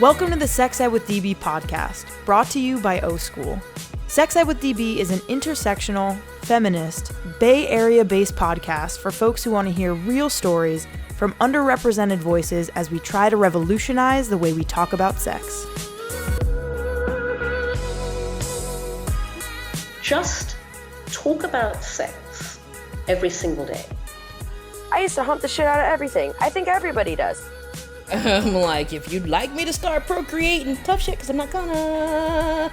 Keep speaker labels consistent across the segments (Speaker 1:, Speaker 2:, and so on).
Speaker 1: Welcome to the Sex Ed with DB podcast, brought to you by O School. Sex Ed with DB is an intersectional, feminist, Bay Area-based podcast for folks who want to hear real stories from underrepresented voices as we try to revolutionize the way we talk about sex.
Speaker 2: Just talk about sex every single day.
Speaker 3: I used to hump the shit out of everything. I think everybody does.
Speaker 4: I'm like, if you'd like me to start procreating, tough shit, because I'm not gonna.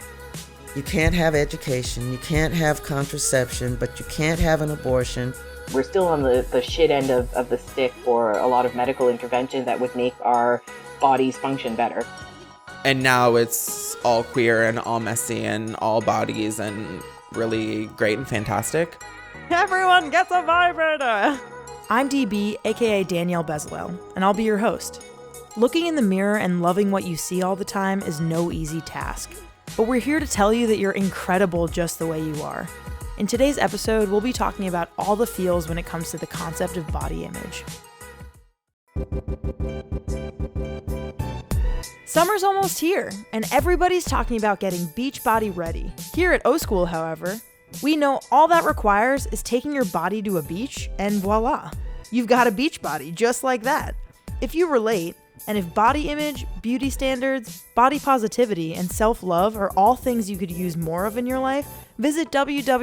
Speaker 5: You can't have education, you can't have contraception, but you can't have an abortion.
Speaker 6: We're still on the shit end of the stick for a lot of medical intervention that would make our bodies function better.
Speaker 7: And now it's all queer and all messy and all bodies and really great and fantastic.
Speaker 1: Everyone gets a vibrator! I'm DB, aka Danielle Bezalel, and I'll be your host. Looking in the mirror and loving what you see all the time is no easy task. But we're here to tell you that you're incredible just the way you are. In today's episode, we'll be talking about all the feels when it comes to the concept of body image. Summer's almost here, and everybody's talking about getting beach body ready. Here at O School, however, we know all that requires is taking your body to a beach, and voila, you've got a beach body just like that. If you relate, and if body image, beauty standards, body positivity, and self-love are all things you could use more of in your life, visit www.o.school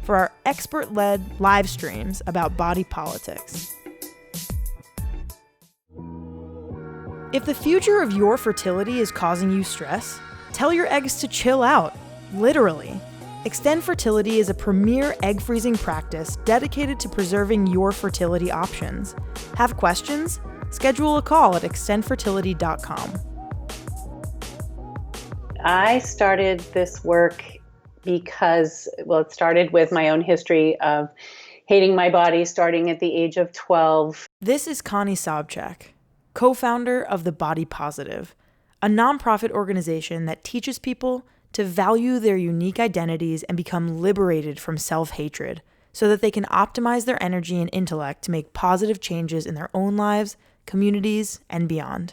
Speaker 1: for our expert-led live streams about body politics. If the future of your fertility is causing you stress, tell your eggs to chill out, literally. Extend Fertility is a premier egg freezing practice dedicated to preserving your fertility options. Have questions? Schedule a call at extendfertility.com.
Speaker 8: I started this work because, it started with my own history of hating my body starting at the age of 12.
Speaker 1: This is Connie Sobczak, co-founder of The Body Positive, a nonprofit organization that teaches people to value their unique identities and become liberated from self-hatred so that they can optimize their energy and intellect to make positive changes in their own lives, communities, and beyond.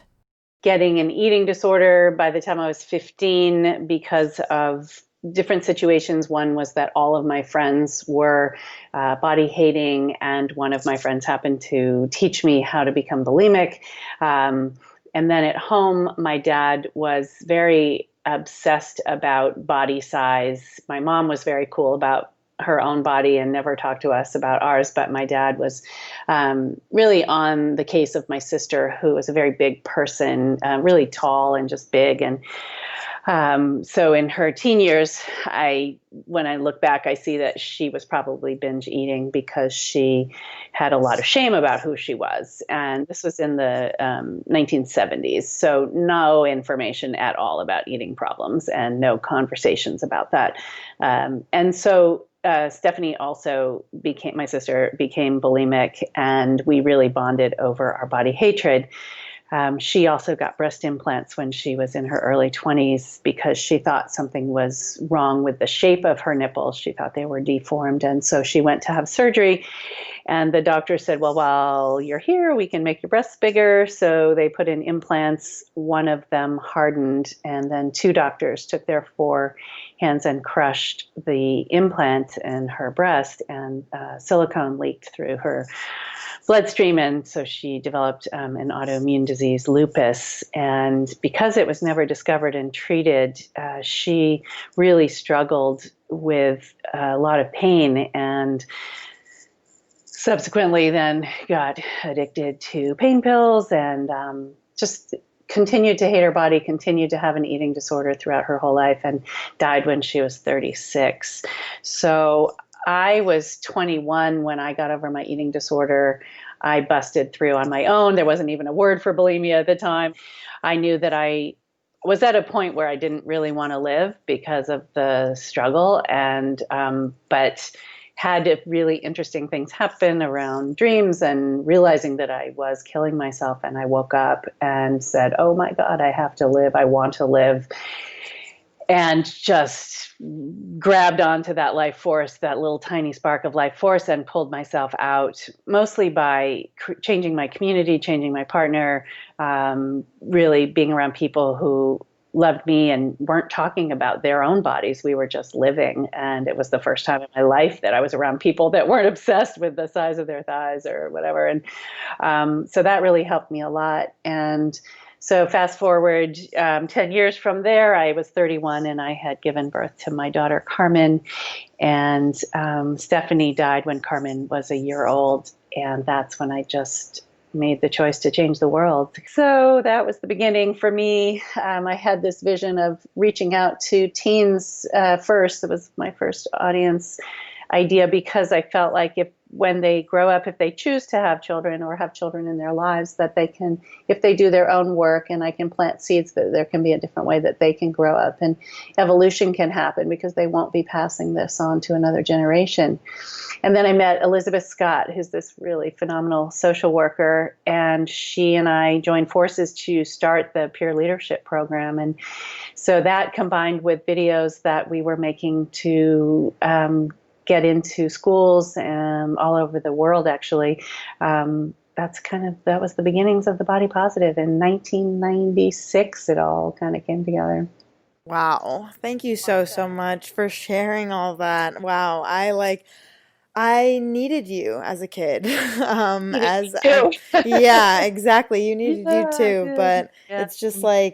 Speaker 8: Getting an eating disorder by the time I was 15 because of different situations. One was that all of my friends were body hating, and one of my friends happened to teach me how to become bulimic. And then at home, my dad was very obsessed about body size. My mom was very cool about her own body and never talked to us about ours, but my dad was really on the case of my sister, who was a very big person, really tall and just big. And so in her teen years, when I look back, I see that she was probably binge eating because she had a lot of shame about who she was. And this was in the 1970s. So no information at all about eating problems and no conversations about that. And so Stephanie also my sister became bulimic, and we really bonded over our body hatred. She also got breast implants when she was in her early 20s because she thought something was wrong with the shape of her nipples. She thought they were deformed. And so she went to have surgery, and the doctor said, well, while you're here, we can make your breasts bigger. So they put in implants. One of them hardened, and then two doctors took their forehands and crushed the implant in her breast, and silicone leaked through her bloodstream, and so she developed an autoimmune disease, lupus. And because it was never discovered and treated, she really struggled with a lot of pain, and subsequently then got addicted to pain pills and just continued to hate her body, continued to have an eating disorder throughout her whole life, and died when she was 36. So I was 21 when I got over my eating disorder. I busted through on my own. There wasn't even a word for bulimia at the time. I knew that I was at a point where I didn't really want to live because of the struggle, and but had really interesting things happen around dreams and realizing that I was killing myself. And I woke up and said, oh my God, I have to live. I want to live. and just grabbed onto that life force, that little tiny spark of life force, and pulled myself out, mostly by changing my community, changing my partner, really being around people who loved me and weren't talking about their own bodies. We were just living. And it was the first time in my life that I was around people that weren't obsessed with the size of their thighs or whatever. And so that really helped me a lot. And so fast forward 10 years from there, I was 31 and I had given birth to my daughter, Carmen. And Stephanie died when Carmen was a year old. And that's when I just made the choice to change the world. So that was the beginning for me. I had this vision of reaching out to teens first. It was my first audience idea because I felt like when they grow up, if they choose to have children or have children in their lives, that they can, if they do their own work and I can plant seeds, that there can be a different way that they can grow up and evolution can happen because they won't be passing this on to another generation. And then I met Elizabeth Scott, who's this really phenomenal social worker, and she and I joined forces to start the peer leadership program. And so that combined with videos that we were making to get into schools all over the world, actually. That was the beginnings of the Body Positive. In 1996, it all kind of came together.
Speaker 1: Wow. Thank you so much for sharing all that. Wow. I needed you as a kid. Yeah, exactly. You needed you too. But it's just I'm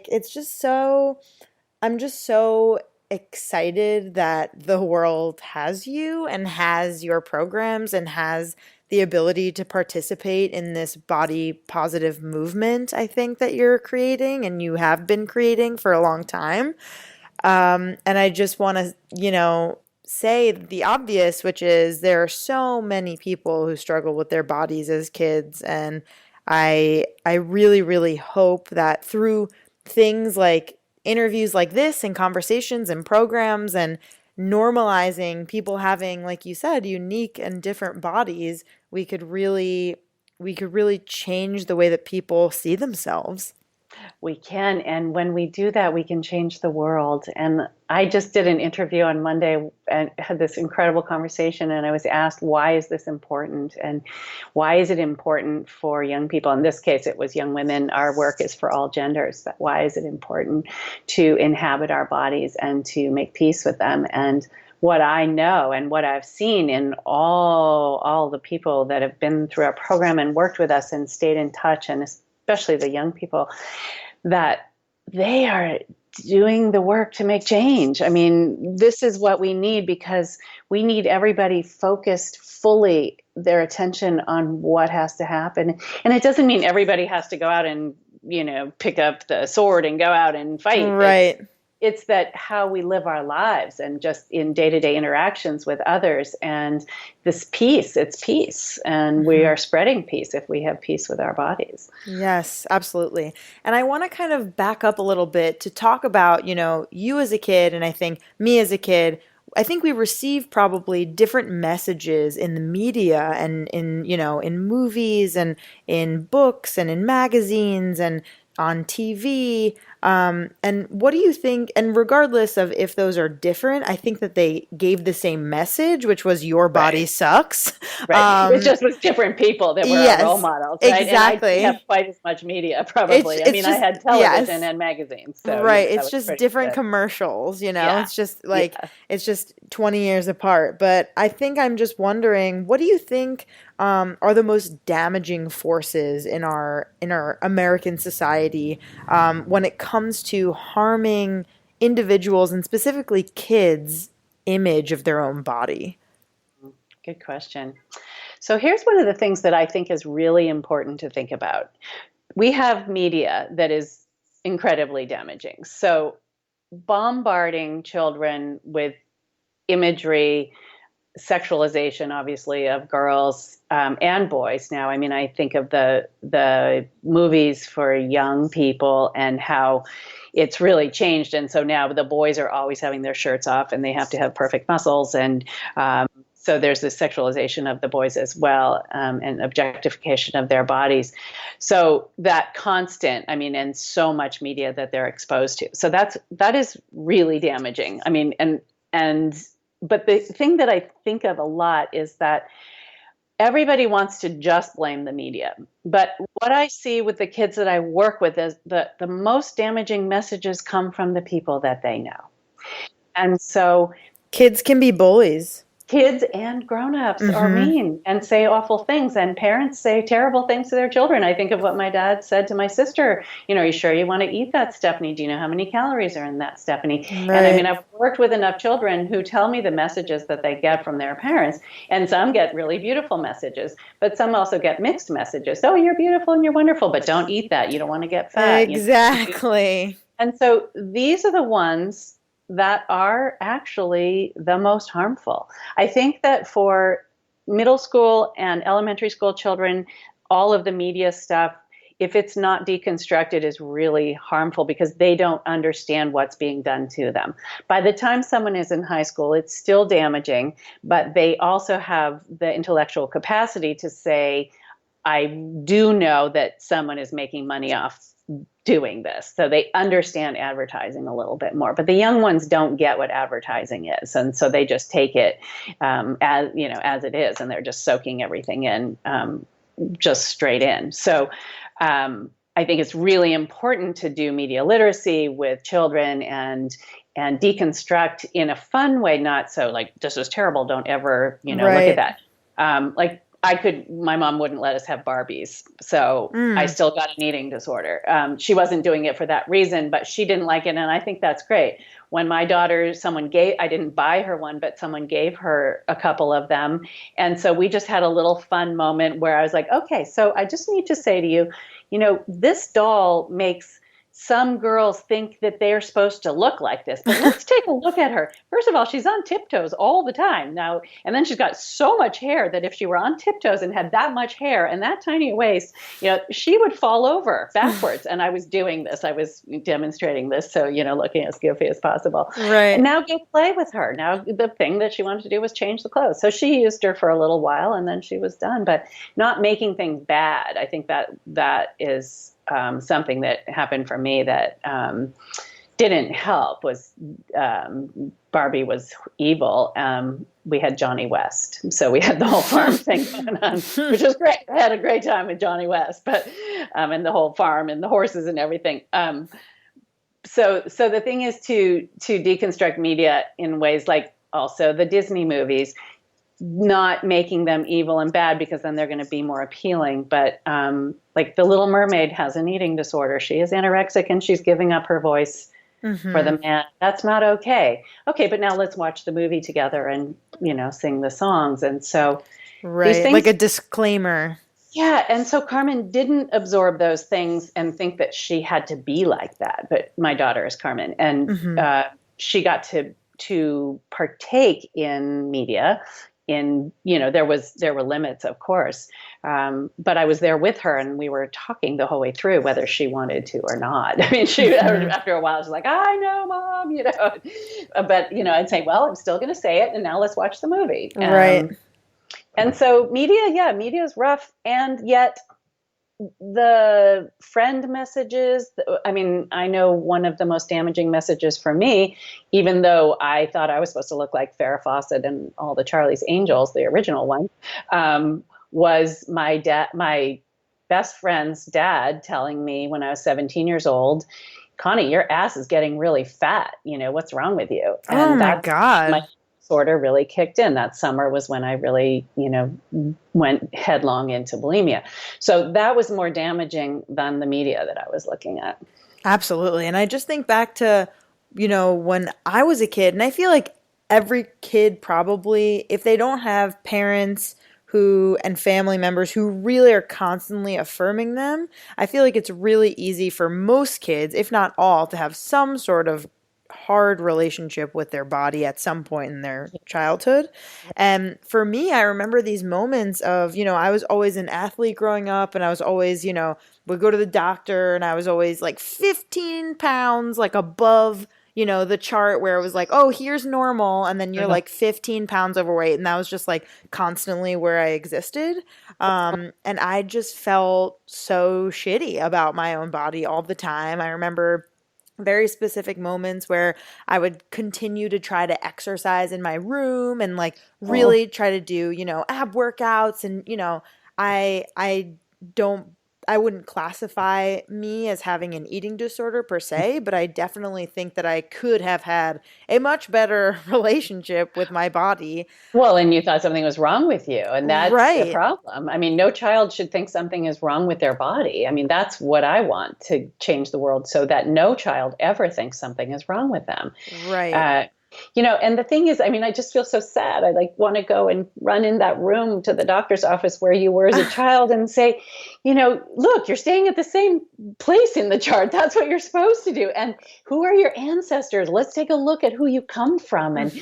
Speaker 1: just so excited that the world has you and has your programs and has the ability to participate in this body positive movement, I think, that you're creating and you have been creating for a long time. And I just want to, say the obvious, which is there are so many people who struggle with their bodies as kids. And I really, really hope that through things like interviews like this and conversations and programs and normalizing people having, like you said, unique and different bodies, we could really change the way that people see themselves.
Speaker 8: We can. And when we do that, we can change the world. And I just did an interview on Monday and had this incredible conversation. And I was asked, why is this important? And why is it important for young people? In this case, it was young women. Our work is for all genders. But why is it important to inhabit our bodies and to make peace with them? And what I know and what I've seen in all the people that have been through our program and worked with us and stayed in touch, and especially the young people, that they are doing the work to make change. I mean, this is what we need because we need everybody focused fully their attention on what has to happen. And it doesn't mean everybody has to go out and, pick up the sword and go out and fight.
Speaker 1: Right.
Speaker 8: It's that how we live our lives and just in day-to-day interactions with others. And this peace, it's peace. And we are spreading peace if we have peace with our bodies.
Speaker 1: Yes, absolutely. And I want to kind of back up a little bit to talk about, you as a kid, and I think me as a kid. I think we receive probably different messages in the media and in movies and in books and in magazines and on TV. And what do you think? And regardless of if those are different, I think that they gave the same message, which was your body sucks.
Speaker 8: Right. It just was different people that were our role models. Right?
Speaker 1: Exactly.
Speaker 8: And I didn't have quite as much media, probably. I had television and magazines. So,
Speaker 1: right. It's just different commercials, Yeah. It's just it's just 20 years apart. But I think I'm just wondering, what do you think are the most damaging forces in our American society when it comes to harming individuals and specifically kids' image of their own body?
Speaker 8: Good question. So here's one of the things that I think is really important to think about. We have media that is incredibly damaging. So bombarding children with imagery, sexualization, obviously, of girls and boys now. I mean, I think of the movies for young people and how it's really changed. And so now the boys are always having their shirts off and they have to have perfect muscles. And So there's this sexualization of the boys as well, and objectification of their bodies. So that constant, I mean, and so much media that they're exposed to. So that is really damaging. I mean, but the thing that I think of a lot is that everybody wants to just blame the media. But what I see with the kids that I work with is the most damaging messages come from the people that they know. And so
Speaker 1: Kids can be bullies.
Speaker 8: kids and grown-ups are mean and say awful things, and parents say terrible things to their children. I think of what my dad said to my sister, are you sure you want to eat that, Stephanie? Do you know how many calories are in that, Stephanie?
Speaker 1: Right.
Speaker 8: And I mean, I've worked with enough children who tell me the messages that they get from their parents, and some get really beautiful messages, but some also get mixed messages. Oh, you're beautiful and you're wonderful, but don't eat that. You don't want to get fat.
Speaker 1: Exactly.
Speaker 8: And so these are the ones that are actually the most harmful. I think that for middle school and elementary school children, all of the media stuff, if it's not deconstructed, is really harmful because they don't understand what's being done to them. By the time someone is in high school, it's still damaging, but they also have the intellectual capacity to say, I do know that someone is making money off doing this. So they understand advertising a little bit more, but the young ones don't get what advertising is. And so they just take it as it is, and they're just soaking everything in, just straight in. So I think it's really important to do media literacy with children and deconstruct in a fun way, not so like, this is terrible, don't ever, look at that. My mom wouldn't let us have Barbies. So I still got an eating disorder. She wasn't doing it for that reason, but she didn't like it. And I think that's great. When my daughter, I didn't buy her one, but someone gave her a couple of them. And so we just had a little fun moment where I was like, okay, so I just need to say to you, this doll makes some girls think that they're supposed to look like this, but let's take a look at her. First of all, she's on tiptoes all the time now, and then she's got so much hair that if she were on tiptoes and had that much hair and that tiny waist, she would fall over backwards. And I was doing this. I was demonstrating this, so looking as goofy as possible.
Speaker 1: Right.
Speaker 8: And now go play with her. Now the thing that she wanted to do was change the clothes. So she used her for a little while, and then she was done. But not making things bad. I think that is something that happened for me that didn't help. Was Barbie was evil. We had Johnny West, so we had the whole farm thing going on, which was great. I had a great time with Johnny West, but and the whole farm and the horses and everything. So the thing is to deconstruct media in ways like also the Disney movies, not making them evil and bad because then they're going to be more appealing. But like the Little Mermaid has an eating disorder. She is anorexic and she's giving up her voice for the man. That's not okay. Okay, but now let's watch the movie together and, sing the songs. And so
Speaker 1: right,
Speaker 8: things,
Speaker 1: like a disclaimer.
Speaker 8: Yeah, and so Carmen didn't absorb those things and think that she had to be like that. But my daughter is Carmen, and she got to partake in media. There were limits, of course, but I was there with her, and we were talking the whole way through whether she wanted to or not. I mean, after a while, she was like, "I know, Mom," But I'd say, "Well, I'm still going to say it, and now let's watch the movie."
Speaker 1: Right.
Speaker 8: And so media is rough, and yet the friend messages, I know one of the most damaging messages for me, even though I thought I was supposed to look like Farrah Fawcett and all the Charlie's Angels, the original one, was my best friend's dad telling me when I was 17 years old, "Connie, your ass is getting really fat. What's wrong with you?" And
Speaker 1: oh my God.
Speaker 8: My disorder really kicked in. That summer was when I really, went headlong into bulimia. So that was more damaging than the media that I was looking at.
Speaker 1: Absolutely. And I just think back to, when I was a kid, and I feel like every kid probably, if they don't have parents and family members who really are constantly affirming them, I feel like it's really easy for most kids, if not all, to have some sort of hard relationship with their body at some point in their childhood. And for me, I remember these moments of, I was always an athlete growing up, and I was always, would go to the doctor, and I was always like 15 pounds, like above, the chart where it was like, oh, here's normal, and then you're like 15 pounds overweight, and that was just like constantly where I existed. And I just felt so shitty about my own body all the time. I remember very specific moments where I would continue to try to exercise in my room and like really try to do, ab workouts. And, I wouldn't classify me as having an eating disorder per se, but I definitely think that I could have had a much better relationship with my body.
Speaker 8: Well, and you thought something was wrong with you, and that's the problem. I mean, no child should think something is wrong with their body. I mean, that's what I want to change the world, so that no child ever thinks something is wrong with them.
Speaker 1: Right.
Speaker 8: And the thing is, I mean, I just feel so sad. I like want to go and run in that room to the doctor's office where you were as a child and say, look, you're staying at the same place in the chart. That's what you're supposed to do. And who are your ancestors? Let's take a look at who you come from. And,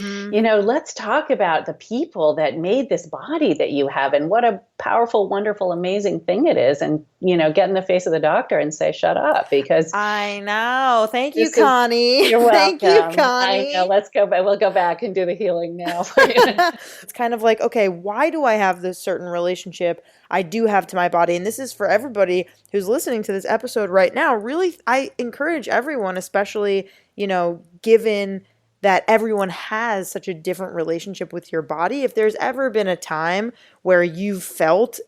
Speaker 8: let's talk about the people that made this body that you have and what a powerful, wonderful, amazing thing it is. And, get in the face of the doctor and say, shut up, because
Speaker 1: I know. Thank you, Connie.
Speaker 8: You're welcome.
Speaker 1: Thank you, Connie.
Speaker 8: I know. Let's go back. We'll go back and do the healing now.
Speaker 1: It's kind of like, okay, why do I have this certain relationship I do have to my body? And this is for everybody who's listening to this episode right now. Really, I encourage everyone, especially, given that everyone has such a different relationship with your body. If there's ever been a time where you've felt,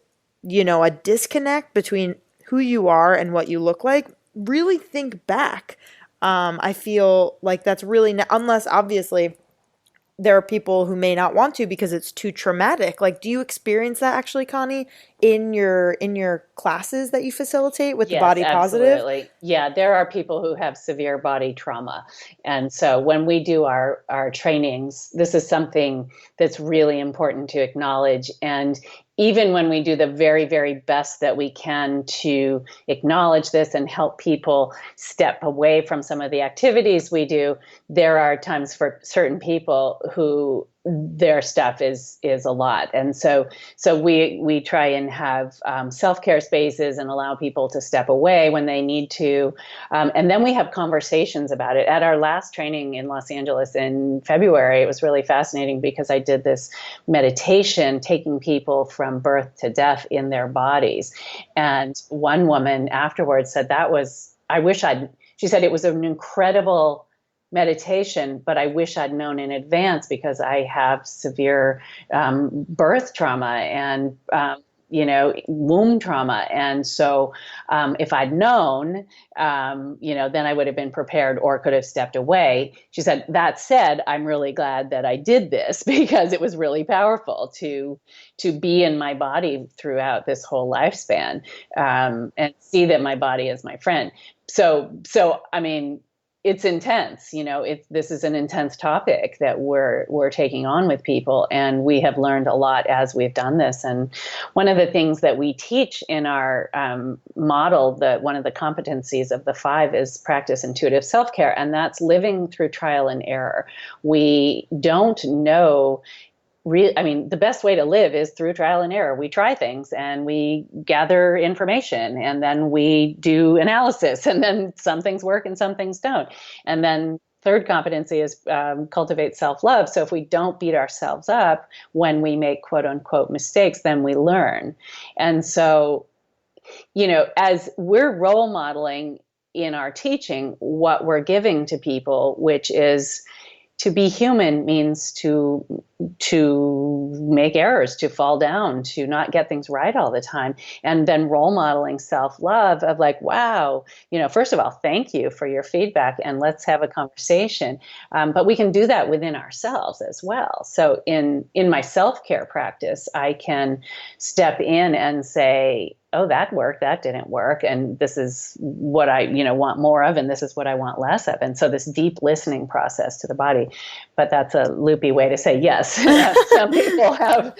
Speaker 1: a disconnect between who you are and what you look like, really think back. I feel like that's really, unless obviously there are people who may not want to because it's too traumatic. Like, do you experience that actually, Connie, in your classes that you facilitate with the body positive?
Speaker 8: Absolutely. Yeah, there are people who have severe body trauma. And so when we do our trainings, this is something that's really important to acknowledge. And even when we do the very, very best that we can to acknowledge this and help people step away from some of the activities we do, there are times for certain people who their stuff is a lot. And so we try and have self-care spaces and allow people to step away when they need to. And then we have conversations about it. At our last training in Los Angeles in February, it was really fascinating because I did this meditation taking people from birth to death in their bodies. And one woman afterwards said she said it was an incredible meditation, but I wish I'd known in advance because I have severe birth trauma and womb trauma. And so if I'd known, then I would have been prepared or could have stepped away. She said, that said, I'm really glad that I did this because it was really powerful to be in my body throughout this whole lifespan and see that my body is my friend. So I mean, it's intense, this is an intense topic that we're taking on with people. And we have learned a lot as we've done this. And one of the things that we teach in our model, that one of the competencies of the 5 is practice intuitive self-care. And that's living through trial and error. We don't know the best way to live is through trial and error. We try things and we gather information and then we do analysis, and then some things work and some things don't. And then third competency is cultivate self-love. So if we don't beat ourselves up when we make quote unquote mistakes, then we learn. And so, as we're role modeling in our teaching, what we're giving to people, which is to be human, means to make errors, to fall down, to not get things right all the time. And then role modeling self-love of like, wow, first of all, thank you for your feedback and let's have a conversation. But we can do that within ourselves as well. So in my self-care practice, I can step in and say, oh, that worked, that didn't work, and this is what I want more of, and this is what I want less of. And so this deep listening process to the body. But that's a loopy way to say yes. Some people have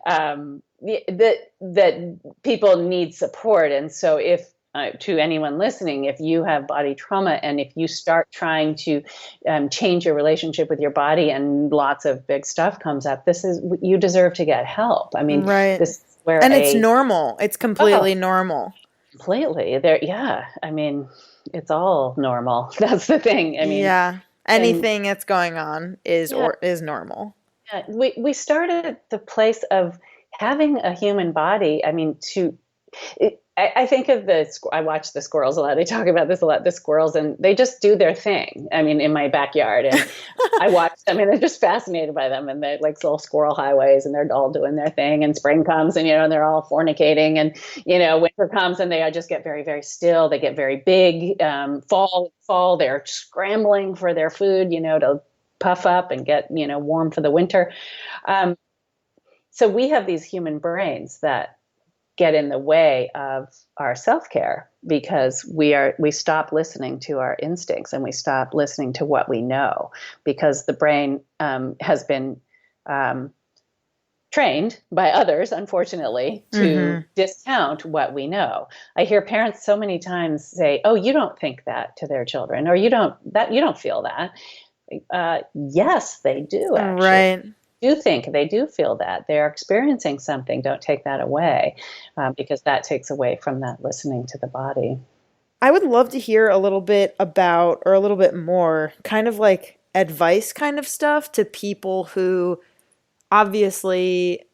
Speaker 8: that people need support. And so if to anyone listening, if you have body trauma and if you start trying to change your relationship with your body and lots of big stuff comes up, you deserve to get help. I mean,
Speaker 1: right.
Speaker 8: This is where
Speaker 1: it's normal. It's completely normal.
Speaker 8: Completely. I mean, it's all normal. That's the thing. I mean,
Speaker 1: yeah. Anything that's going on is
Speaker 8: Yeah.
Speaker 1: is normal.
Speaker 8: Yeah, we started at the place of having a human body. I mean, I think of I watch the squirrels a lot. They talk about this a lot, the squirrels, and they just do their thing. I mean, in my backyard, and I watch them, and I'm just fascinated by them. And they're like little squirrel highways, and they're all doing their thing. And spring comes, and and they're all fornicating. And winter comes, and they just get very, very still. They get very big. Fall, they're scrambling for their food. To puff up and get warm for the winter. So we have these human brains that get in the way of our self-care because we stop listening to our instincts and we stop listening to what we know because the brain has been trained by others, unfortunately, to discount what we know. I hear parents so many times say, "Oh, you don't think that," to their children, or you don't feel that. Yes, they do, actually.
Speaker 1: Right.
Speaker 8: They do feel that they're experiencing something. Don't take that away, because that takes away from that listening to the body.
Speaker 1: I would love to hear a little bit about, or a little bit more, kind of like advice kind of stuff to people who maybe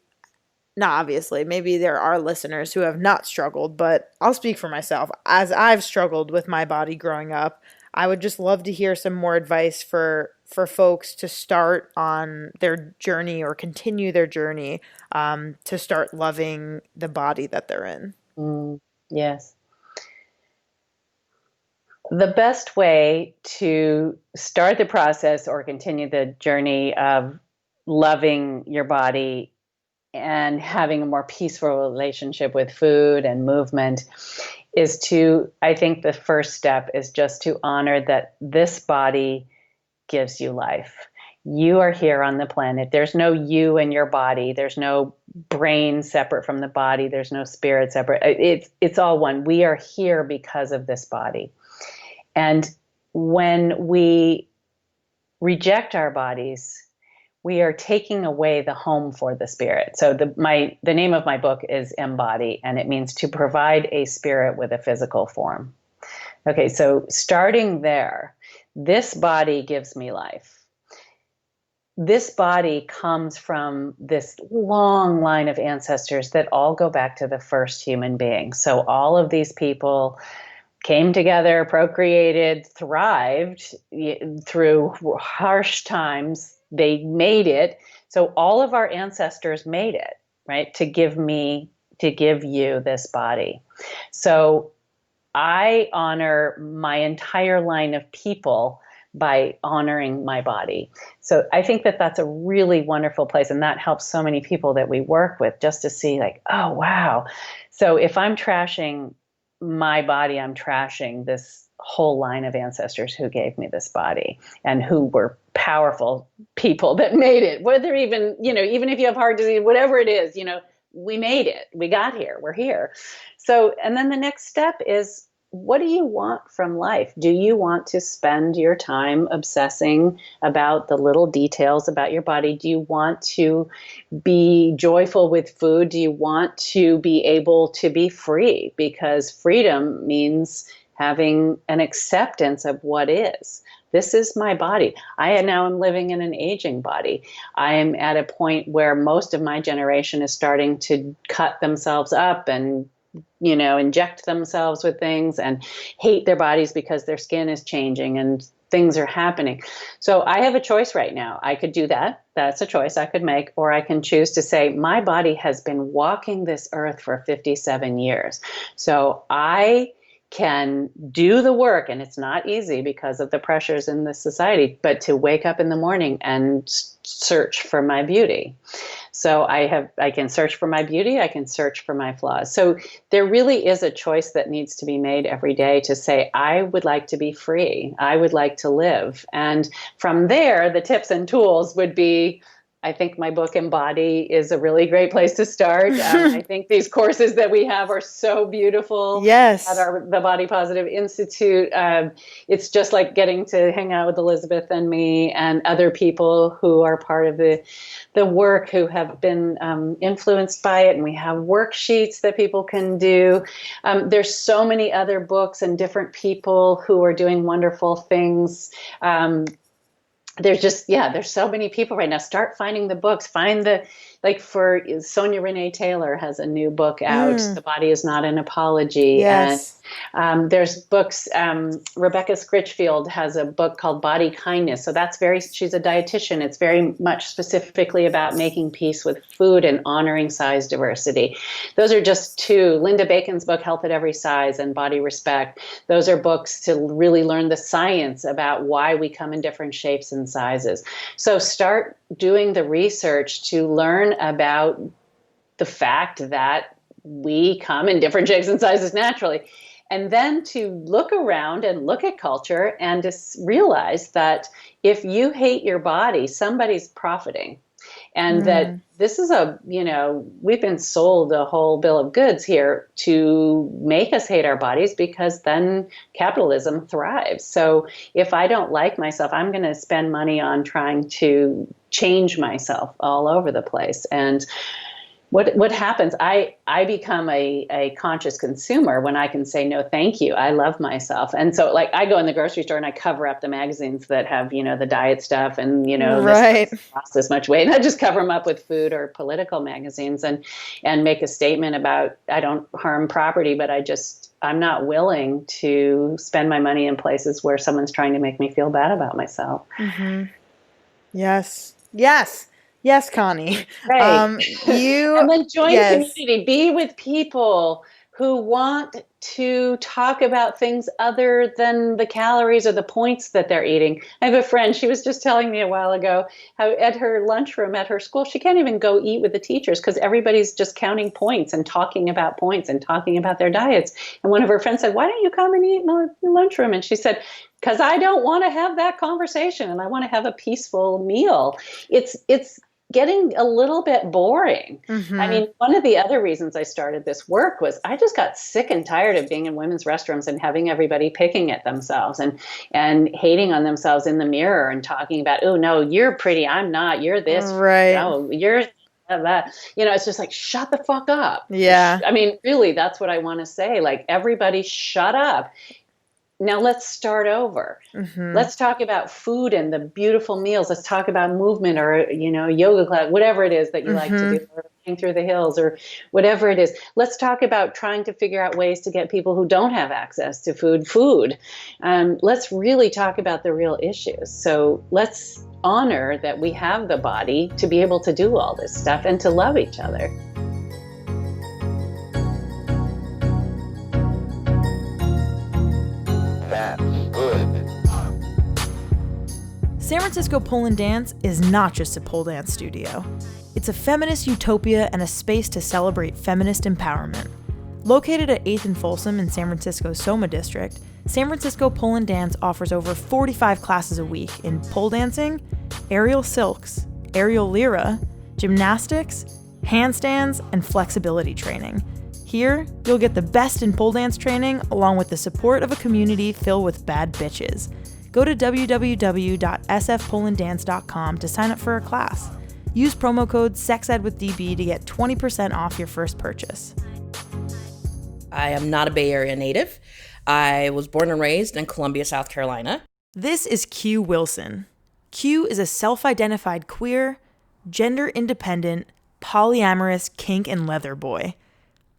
Speaker 1: there are listeners who have not struggled, but I'll speak for myself. As I've struggled with my body growing up, I would just love to hear some more advice for folks to start on their journey or continue their journey to start loving the body that they're in.
Speaker 8: Yes. The best way to start the process or continue the journey of loving your body and having a more peaceful relationship with food and movement is I think the first step is just to honor that this body gives you life. You are here on the planet. There's no you and your body. There's no brain separate from the body. There's no spirit separate. It's all one. We are here because of this body. And when we reject our bodies, we are taking away the home for the spirit. So the name of my book is Embody, and it means to provide a spirit with a physical form. Okay, so starting there, this body gives me life. This body comes from this long line of ancestors that all go back to the first human being. So all of these people came together, procreated, thrived through harsh times. They made it. So all of our ancestors made it, right? To give you this body. So I honor my entire line of people by honoring my body. So I think that that's a really wonderful place. And that helps so many people that we work with just to see like, oh, wow. So if I'm trashing my body, I'm trashing this whole line of ancestors who gave me this body and who were powerful people that made it. Whether even if you have heart disease, whatever it is, we made it. We got here. We're here. So, and then the next step is, what do you want from life? Do you want to spend your time obsessing about the little details about your body? Do you want to be joyful with food? Do you want to be able to be free? Because freedom means having an acceptance of what is. This is my body. I now am living in an aging body. I am at a point where most of my generation is starting to cut themselves up and inject themselves with things and hate their bodies because their skin is changing and things are happening. So I have a choice right now. I could do that. That's a choice I could make. Or I can choose to say, my body has been walking this earth for 57 years. So I can do the work, and it's not easy because of the pressures in this society, but to wake up in the morning and search for my beauty. So I can search for my beauty, I can search for my flaws. So there really is a choice that needs to be made every day to say, I would like to be free. I would like to live. And from there, the tips and tools would be, I think my book Embody is a really great place to start. I think these courses that we have are so beautiful.
Speaker 1: Yes.
Speaker 8: At the Body Positive Institute. It's just like getting to hang out with Elizabeth and me and other people who are part of the work, who have been influenced by it. And we have worksheets that people can do. There's so many other books and different people who are doing wonderful things. there's so many people right now. Start finding the books. For Sonia Renee Taylor has a new book out, The Body is Not an Apology.
Speaker 1: Yes.
Speaker 8: And there's books, Rebecca Scritchfield has a book called Body Kindness. So she's a dietitian. It's very much specifically about making peace with food and honoring size diversity. Those are just two. Linda Bacon's book, Health at Every Size, and Body Respect. Those are books to really learn the science about why we come in different shapes and sizes. So start doing the research to learn about the fact that we come in different shapes and sizes naturally. And then to look around and look at culture and just realize that if you hate your body, somebody's profiting. And that this is we've been sold a whole bill of goods here to make us hate our bodies, because then capitalism thrives. So if I don't like myself, I'm going to spend money on trying to change myself all over the place. And what happens, I become a conscious consumer when I can say, no, thank you. I love myself. And so like I go in the grocery store and I cover up the magazines that have, the diet stuff and,
Speaker 1: right.
Speaker 8: This lost this much weight. And I just cover them up with food or political magazines and make a statement about, I don't harm property, but I'm not willing to spend my money in places where someone's trying to make me feel bad about myself.
Speaker 1: Mm-hmm. Yes, Connie.
Speaker 8: Right. And then join the community. Be with people who want to talk about things other than the calories or the points that they're eating. I have a friend, she was just telling me a while ago how at her lunchroom at her school, she can't even go eat with the teachers because everybody's just counting points and talking about points and talking about their diets. And one of her friends said, why don't you come and eat in the lunchroom? And she said, because I don't want to have that conversation and I want to have a peaceful meal. It's getting a little bit boring. Mm-hmm. I mean, one of the other reasons I started this work was I just got sick and tired of being in women's restrooms and having everybody picking at themselves and hating on themselves in the mirror and talking about, oh, no, you're pretty, I'm not, you're this.
Speaker 1: Right.
Speaker 8: No, you're that. It's just like, shut the fuck up.
Speaker 1: Yeah.
Speaker 8: I mean, really, that's what I want to say. Like, everybody shut up. Now let's start over. Mm-hmm. Let's talk about food and the beautiful meals. Let's talk about movement or, yoga class, whatever it is that you like to do, or running through the hills or whatever it is. Let's talk about trying to figure out ways to get people who don't have access to food. Let's really talk about the real issues. So let's honor that we have the body to be able to do all this stuff and to love each other.
Speaker 1: San Francisco Pole and Dance is not just a pole dance studio. It's a feminist utopia and a space to celebrate feminist empowerment. Located at 8th and Folsom in San Francisco's Soma District, San Francisco Pole and Dance offers over 45 classes a week in pole dancing, aerial silks, aerial lyra, gymnastics, handstands, and flexibility training. Here, you'll get the best in pole dance training along with the support of a community filled with bad bitches. Go to www.sfpoleanddance.com to sign up for a class. Use promo code SEXEDWITHDB to get 20% off your first purchase.
Speaker 4: I am not a Bay Area native. I was born and raised in Columbia, South Carolina.
Speaker 1: This is Q Wilson. Q is a self-identified queer, gender-independent, polyamorous kink and leather boy.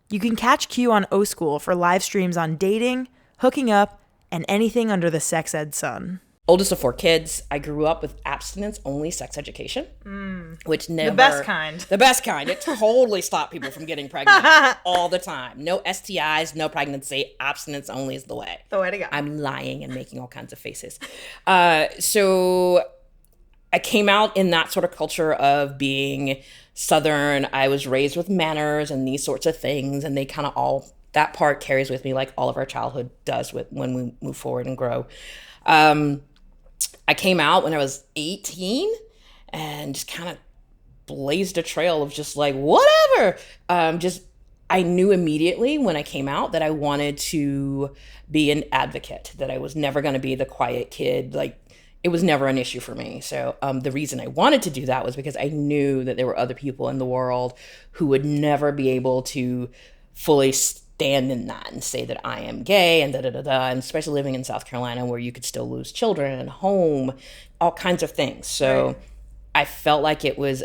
Speaker 1: You can catch Q on O School for live streams on dating, hooking up, and anything under the sex ed sun.
Speaker 4: Oldest of 4 kids, I grew up with abstinence-only sex education, which never...
Speaker 1: The best kind.
Speaker 4: The best kind. It totally stopped people from getting pregnant all the time. No STIs, no pregnancy. Abstinence only is the way.
Speaker 1: The way to go.
Speaker 4: I'm lying and making all kinds of faces. So I came out in that sort of culture of being Southern. I was raised with manners and these sorts of things, and they kind of all... That part carries with me like all of our childhood does when we move forward and grow. I came out when I was 18 and just kind of blazed a trail of just like, whatever. I knew immediately when I came out that I wanted to be an advocate, that I was never going to be the quiet kid. Like, it was never an issue for me. So the reason I wanted to do that was because I knew that there were other people in the world who would never be able to fully stand in that and say that I am gay and and especially living in South Carolina where you could still lose children, home, all kinds of things. So I felt like it was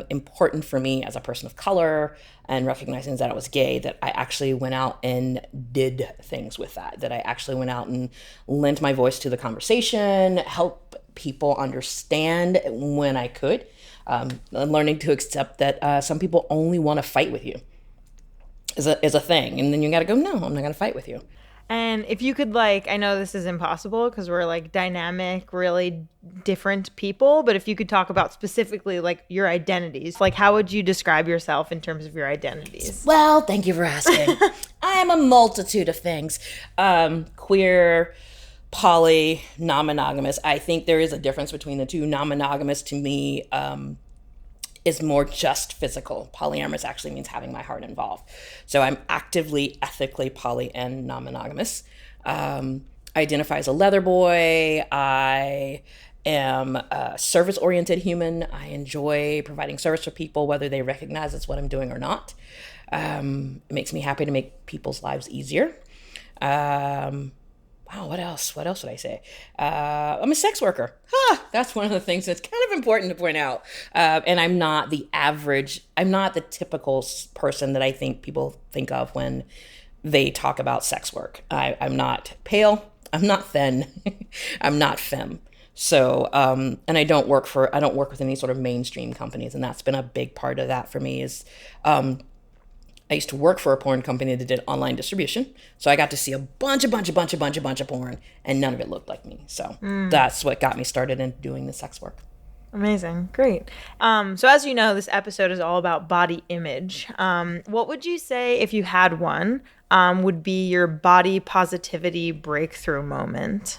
Speaker 4: important for me as a person of color and recognizing that I was gay, that I actually went out and did things with that I actually went out and lent my voice to the conversation, help people understand when I could, and learning to accept that some people only want to fight with you is a thing. And then you got to go, no, I'm not going to fight with you.
Speaker 1: And if you could, like, I know this is impossible because we're like dynamic, really different people, but if you could talk about specifically like your identities, like how would you describe yourself in terms of your identities?
Speaker 4: Well, thank you for asking. I am a multitude of things. Queer, poly, non-monogamous. I think there is a difference between the two. Non-monogamous to me is more just physical. Polyamorous actually means having my heart involved. So I'm actively, ethically poly and non-monogamous. I identify as a leather boy. I am a service-oriented human. I enjoy providing service for people, whether they recognize it's what I'm doing or not. It makes me happy to make people's lives easier. Wow, what else? What else would I say? I'm a sex worker. That's one of the things that's kind of important to point out. And I'm not the typical person that I think people think of when they talk about sex work. I'm not pale. I'm not thin. I'm not femme. So, and I don't work with any sort of mainstream companies. And that's been a big part of that for me is, I used to work for a porn company that did online distribution. So I got to see a bunch of porn, and none of it looked like me. So that's what got me started in doing the sex work.
Speaker 1: Amazing. Great. So as you know, this episode is all about body image. What would you say, if you had one, would be your body positivity breakthrough moment?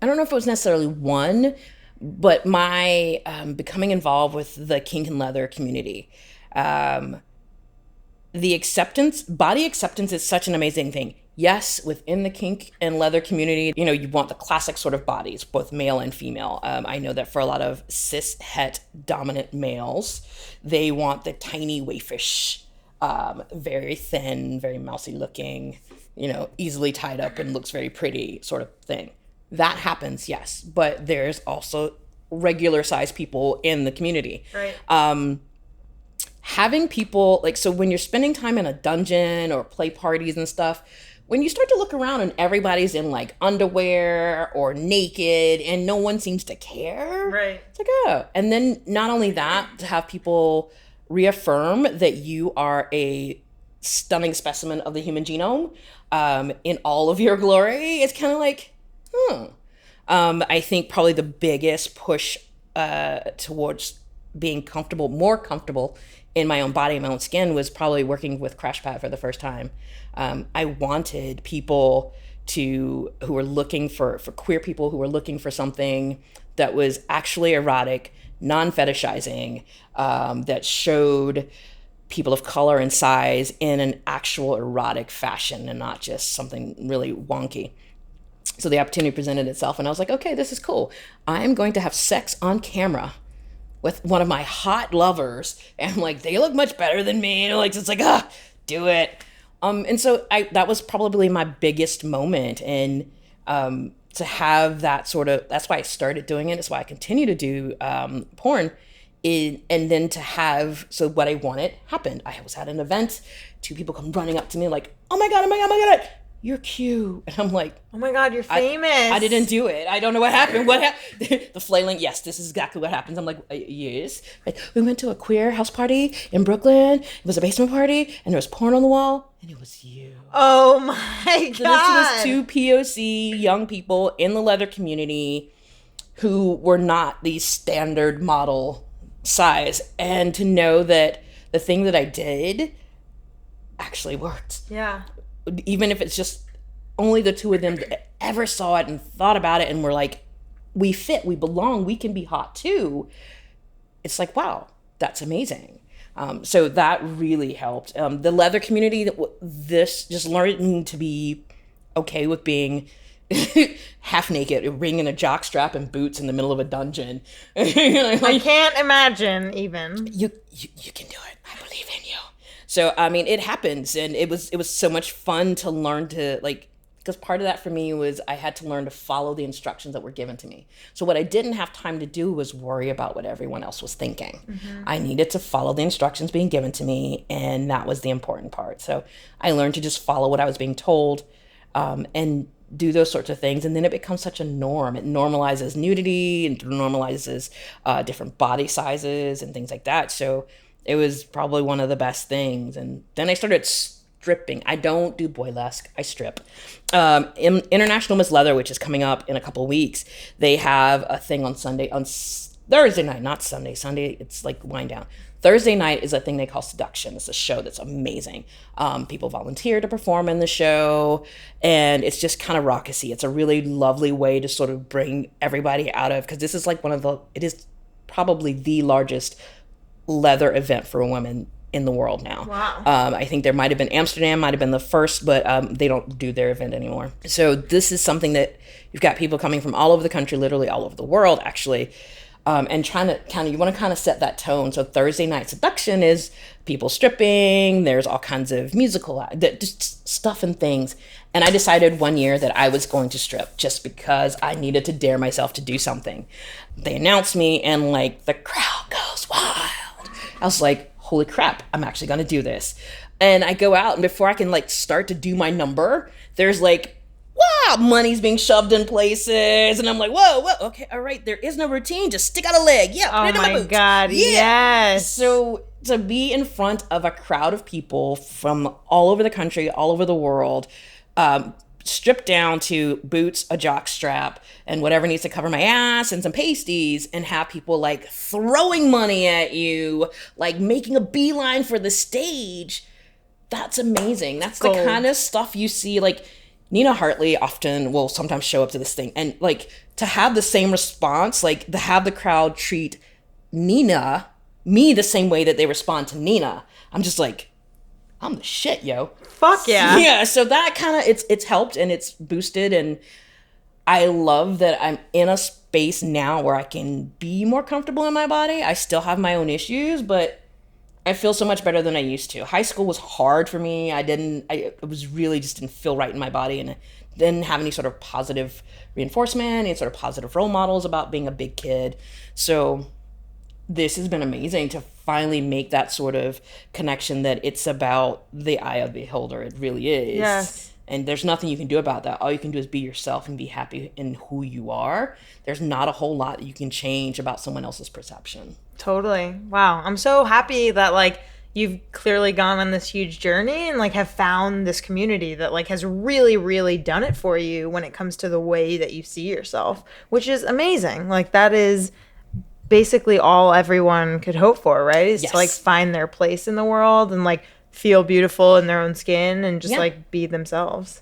Speaker 4: I don't know if it was necessarily one, but my becoming involved with the kink and leather community. The body acceptance is such an amazing thing. Yes, within the kink and leather community, you want the classic sort of bodies, both male and female. I know that for a lot of cis-het dominant males, they want the tiny waifish, very thin, very mousy looking, easily tied up and looks very pretty sort of thing. That happens, yes, but there's also regular sized people in the community. Right. Having people, so when you're spending time in a dungeon or play parties and stuff, when you start to look around and everybody's in underwear or naked and no one seems to care. Right. It's like, oh. And then not only that, to have people reaffirm that you are a stunning specimen of the human genome in all of your glory, it's kind of like, I think probably the biggest push towards being more comfortable in my own body, my own skin, was probably working with Crash Pad for the first time. I wanted people who were looking for queer people who were looking for something that was actually erotic, non-fetishizing, that showed people of color and size in an actual erotic fashion and not just something really wonky. So the opportunity presented itself and I was like, okay, this is cool. I am going to have sex on camera with one of my hot lovers, and they look much better than me, and it's like, do it. And so that was probably my biggest moment, and to have that that's why I started doing it. It's why I continue to do porn, and then to have, so what I wanted happened. I was at an event, two people come running up to me like, oh my God, you're cute. And I'm like,
Speaker 1: oh my God, you're famous.
Speaker 4: I didn't do it. I don't know what happened. What happened? The flailing, yes, this is exactly what happens. I'm like, yes. We went to a queer house party in Brooklyn. It was a basement party and there was porn on the wall and it was you.
Speaker 1: Oh my God.
Speaker 4: So this was two POC young people in the leather community who were not the standard model size. And to know that the thing that I did actually worked.
Speaker 1: Yeah.
Speaker 4: Even if it's just only the two of them that ever saw it and thought about it and were like, we fit, we belong, we can be hot too. It's like, wow, that's amazing. So that really helped. The leather community, this just learning to be okay with being half naked, a ring and a jock strap and boots in the middle of a dungeon.
Speaker 1: I can't imagine even.
Speaker 4: You can do it. I believe in you. So, I mean, it happens. And it was so much fun to learn to because part of that for me was I had to learn to follow the instructions that were given to me. So what I didn't have time to do was worry about what everyone else was thinking. I needed to follow the instructions being given to me, and that was the important part. So I learned to just follow what I was being told, and do those sorts of things. And then it becomes such a norm. It normalizes nudity and normalizes different body sizes and things like that. So it was probably one of the best things. And then I started stripping. I don't do boylesque, I strip. International Miss Leather, which is coming up in a couple of weeks, they have a thing on Thursday night, not Sunday. Sunday, it's like wind down. Thursday night is a thing they call Seduction. It's a show that's amazing. People volunteer to perform in the show, and it's just kind of raucousy. It's a really lovely way to sort of bring everybody out of, because this is like it is probably the largest leather event for a woman in the world now.
Speaker 1: Wow.
Speaker 4: I think there might have been Amsterdam, might have been the first, but they don't do their event anymore. So this is something that you've got people coming from all over the country, literally all over the world, actually, and trying to you want to kind of set that tone. So Thursday night Seduction is people stripping. There's all kinds of musical, just stuff and things. And I decided one year that I was going to strip just because I needed to dare myself to do something. They announced me, and like the crowd goes wild. I was like, holy crap, I'm actually going to do this. And I go out, and before I can like start to do my number, there's like, wow, money's being shoved in places. And I'm like, whoa, okay, all right, there is no routine. Just stick out a leg. Yeah, put it in my boots.
Speaker 1: God,
Speaker 4: yeah.
Speaker 1: Yes.
Speaker 4: So to be in front of a crowd of people from all over the country, all over the world, stripped down to boots, a jock strap, and whatever needs to cover my ass, and some pasties, and have people like throwing money at you, like making a beeline for the stage. That's amazing. That's the kind of stuff you see. Like Nina Hartley often will sometimes show up to this thing, and like to have the same response, like to have the crowd treat me the same way that they respond to Nina. I'm just like, I'm the shit, yo.
Speaker 1: Fuck yeah.
Speaker 4: Yeah, so that kind of, it's helped and it's boosted, and I love that I'm in a space now where I can be more comfortable in my body. I still have my own issues, but I feel so much better than I used to. High school was hard for me. It was really just didn't feel right in my body, and didn't have any sort of positive reinforcement, any sort of positive role models about being a big kid. So this has been amazing to finally make that sort of connection that it's about the eye of the beholder. It really is.
Speaker 1: Yes.
Speaker 4: And there's nothing you can do about that. All you can do is be yourself and be happy in who you are. There's not a whole lot that you can change about someone else's perception.
Speaker 1: Totally. Wow. I'm so happy that like you've clearly gone on this huge journey and like have found this community that like has really, really done it for you when it comes to the way that you see yourself, which is amazing. Like that is basically all everyone could hope for, right? Is
Speaker 4: Yes.
Speaker 1: to like find their place in the world and like feel beautiful in their own skin and just like be themselves.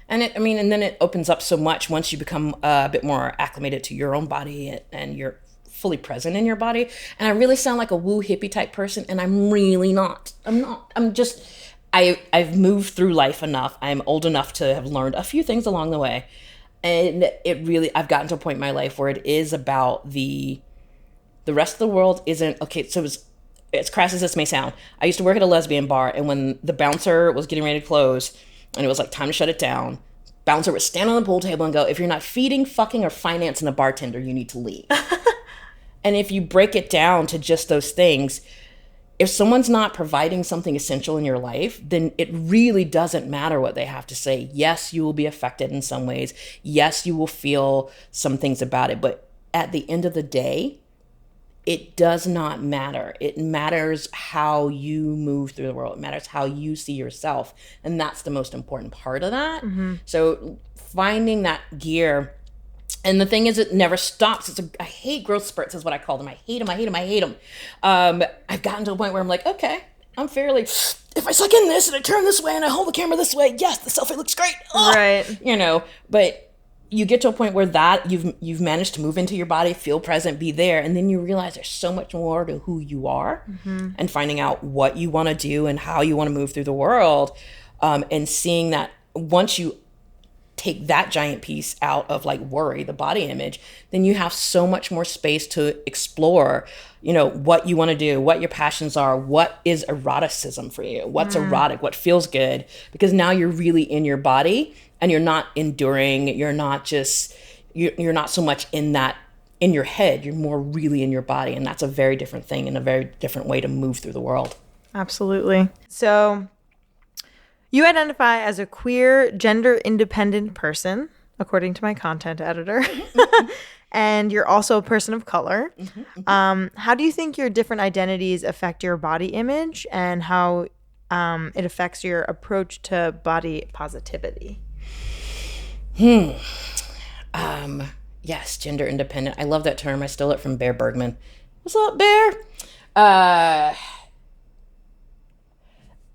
Speaker 4: And and then it opens up so much once you become a bit more acclimated to your own body and you're fully present in your body. And I really sound like a woo hippie type person, and I'm really not. I'm just, I've moved through life enough. I'm old enough to have learned a few things along the way. And I've gotten to a point in my life where it is about the rest of the world isn't, okay, so as crass as this may sound, I used to work at a lesbian bar, and when the bouncer was getting ready to close, and it was like time to shut it down, bouncer would stand on the pool table and go, if you're not feeding, fucking, or financing a bartender, you need to leave. And if you break it down to just those things, if someone's not providing something essential in your life, then it really doesn't matter what they have to say. Yes, you will be affected in some ways. Yes, you will feel some things about it. But at the end of the day, it does not matter. It matters how you move through the world. It matters how you see yourself. And that's the most important part of that. Mm-hmm. So finding that gear. And the thing is, it never stops. I hate growth spurts is what I call them. I hate them. I've gotten to a point where I'm like, okay, I'm fairly, if I suck in this and I turn this way and I hold the camera this way, yes, the selfie looks great. Oh! Right. But you get to a point where that you've managed to move into your body, feel present, be there, and then you realize there's so much more to who you are, and finding out what you want to do and how you want to move through the world, and seeing that once you take that giant piece out of like worry, the body image, then you have so much more space to explore, you know, what you want to do, what your passions are, what is eroticism for you, what's erotic, what feels good, because now you're really in your body and you're not enduring, you're not so much in your head, you're more really in your body. And that's a very different thing and a very different way to move through the world.
Speaker 1: Absolutely. So you identify as a queer, gender-independent person, according to my content editor, and you're also a person of color. How do you think your different identities affect your body image and how it affects your approach to body positivity?
Speaker 4: Yes, gender independent. I love that term. I stole it from Bear Bergman. What's up, Bear?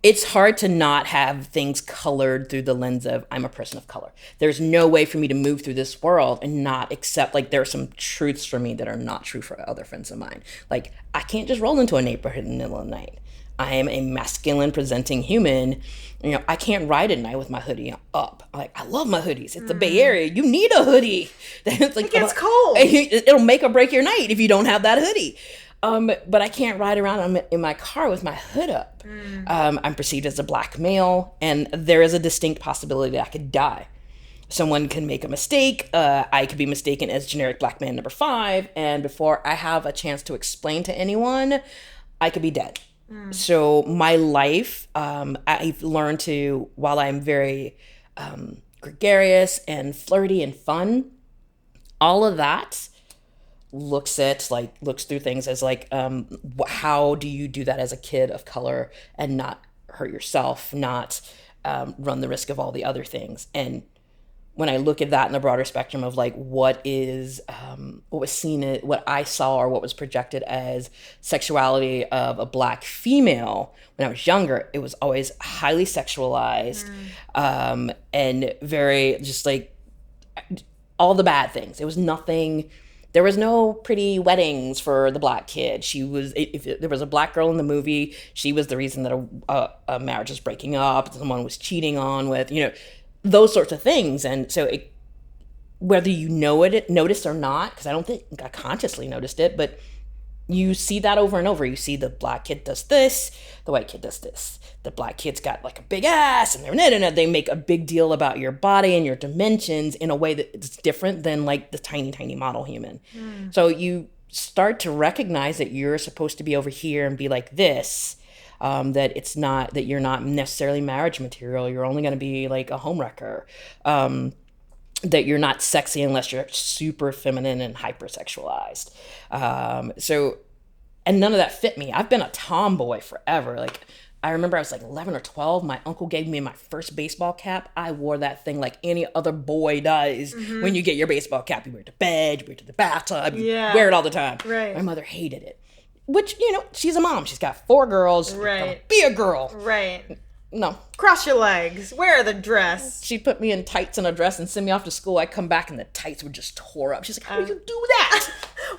Speaker 4: It's hard to not have things colored through the lens of I'm a person of color. There's no way for me to move through this world and not accept, like, there are some truths for me that are not true for other friends of mine. Like, I can't just roll into a neighborhood in the middle of the night. I am a masculine presenting human. You know, I can't ride at night with my hoodie up. Like, I love my hoodies. It's the Bay Area. You need a hoodie. It's like,
Speaker 1: it gets cold.
Speaker 4: It'll make or break your night if you don't have that hoodie. But I can't ride around in my car with my hood up. I'm perceived as a black male, and there is a distinct possibility that I could die. Someone can make a mistake. I could be mistaken as generic black man number 5, and before I have a chance to explain to anyone, I could be dead. So my life, I've learned to, while I'm very gregarious and flirty and fun, all of that looks through things as like, how do you do that as a kid of color and not hurt yourself, not run the risk of all the other things? And when I look at that in the broader spectrum of like what was seen, what I saw or what was projected as sexuality of a black female when I was younger, it was always highly sexualized, and very just like all the bad things. It was nothing. There was no pretty weddings for the black kid. If there was a black girl in the movie, she was the reason that a marriage was breaking up, someone was cheating on with, you know, those sorts of things. And so whether you noticed or not, because I don't think I consciously noticed it, but you see that over and over. You see the black kid does this, the white kid does this. The black kid's got like a big ass, and they make a big deal about your body and your dimensions in a way that it's different than like the tiny, tiny model human. So you start to recognize that you're supposed to be over here and be like this, that you're not necessarily marriage material. You're only going to be like a homewrecker. That you're not sexy unless you're super feminine and hypersexualized. And none of that fit me. I've been a tomboy forever. Like, I remember I was like 11 or 12. My uncle gave me my first baseball cap. I wore that thing like any other boy does. When you get your baseball cap, you wear it to bed, you wear it to the bathtub, you wear it all the time.
Speaker 1: Right.
Speaker 4: My mother hated it. Which, you know, she's a mom. She's got 4 girls.
Speaker 1: Right.
Speaker 4: Be a girl.
Speaker 1: Right.
Speaker 4: No.
Speaker 1: Cross your legs. Wear the dress.
Speaker 4: She'd put me in tights and a dress and send me off to school. I'd come back and the tights would just tore up. She's like, how do you do that?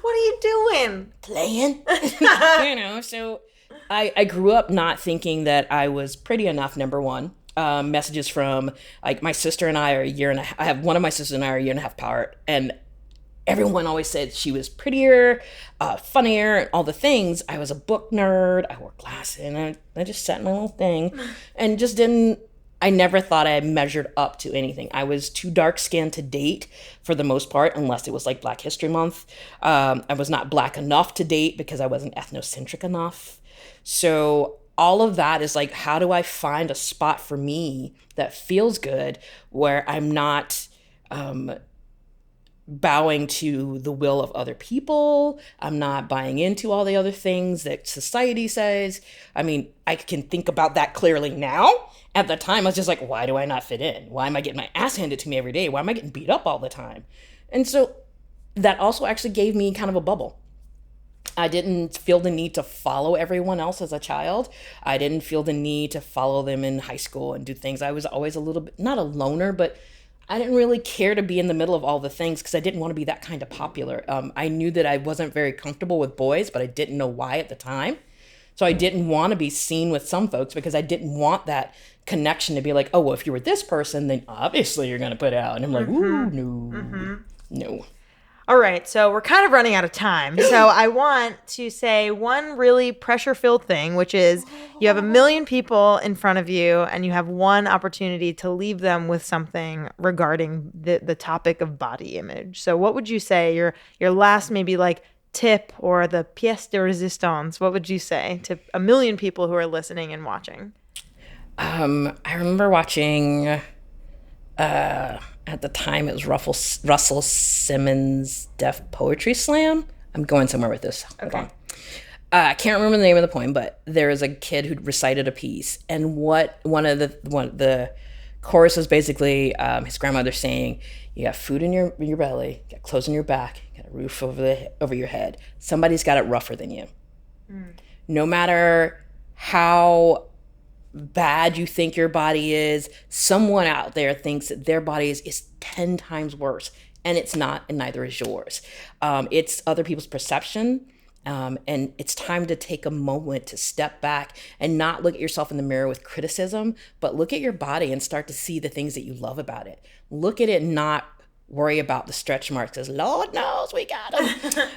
Speaker 1: What are you doing?
Speaker 4: Playing. You know, so I grew up not thinking that I was pretty enough, number one. Messages from, like, my sister and I are a year and a half. I have one of my sisters and I are a year and a half apart. And everyone always said she was prettier, funnier, and all the things. I was a book nerd. I wore glasses, and I just sat in my little thing and just I never thought I had measured up to anything. I was too dark-skinned to date for the most part, unless it was like Black History Month. I was not black enough to date because I wasn't ethnocentric enough. So all of that is like, how do I find a spot for me that feels good where I'm not bowing to the will of other people. I'm not buying into all the other things that society says. I mean, I can think about that clearly now. At the time, I was just like, why do I not fit in? Why am I getting my ass handed to me every day? Why am I getting beat up all the time? And so that also actually gave me kind of a bubble. I didn't feel the need to follow everyone else as a child. I didn't feel the need to follow them in high school and do things. I was always a little bit, not a loner, but I didn't really care to be in the middle of all the things because I didn't want to be that kind of popular. I knew that I wasn't very comfortable with boys, but I didn't know why at the time. So I didn't want to be seen with some folks because I didn't want that connection to be like, oh, well, if you were this person, then obviously you're going to put out. And I'm like, ooh, no.
Speaker 1: All right, so we're kind of running out of time. So I want to say one really pressure-filled thing, which is you have 1 million people in front of you and you have one opportunity to leave them with something regarding the topic of body image. So what would you say, your last maybe like tip or the pièce de résistance, what would you say to 1 million people who are listening and watching?
Speaker 4: I remember watching... at the time, it was Russell Simmons' Deaf Poetry Slam. I'm going somewhere with this. Okay. I can't remember the name of the poem, but there is a kid who recited a piece, and one of the chorus was basically his grandmother saying, "You got food in your belly, you got clothes on your back, you got a roof over your head. Somebody's got it rougher than you. No matter how bad you think your body is, someone out there thinks that their body is 10 times worse, and it's not, and neither is yours. It's other people's perception, and it's time to take a moment to step back and not look at yourself in the mirror with criticism, but look at your body and start to see the things that you love about it. Look at it, not worry about the stretch marks, because Lord knows we got